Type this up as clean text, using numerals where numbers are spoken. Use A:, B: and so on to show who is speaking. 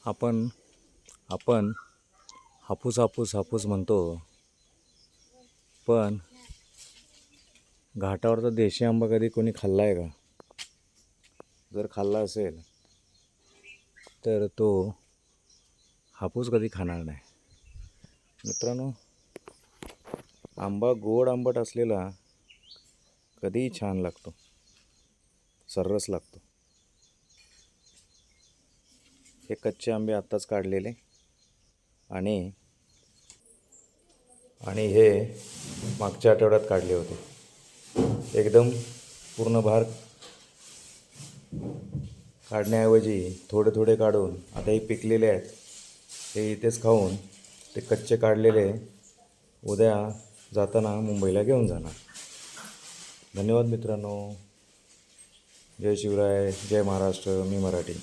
A: आपण आपण हापूस हापूस हापूस म्हणतो, पण घाटावरचा देशी आंबा कधी कोणी खाल्ला आहे का? जर खाल्ला असेल तर तो हापूस कधी खाणार नाही. मित्रांनो, आंबा गोड आंबट असलेला कधीही छान लागतो, सर्रस लागतो. हे कच्चे आंबे आत्ताच काढलेले आणि हे मागच्या आठवड्यात काढले होते. एकदम पूर्ण भार काढण्याऐवजी थोडे थोडे काढून आता हे पिकलेले आहेत. हे इथेच खाऊन ते कच्चे काढलेले उद्या जाताना मुंबईला घेऊन जाणार. धन्यवाद मित्रांनो. जय शिवराय, जय महाराष्ट्र. मी मराठी.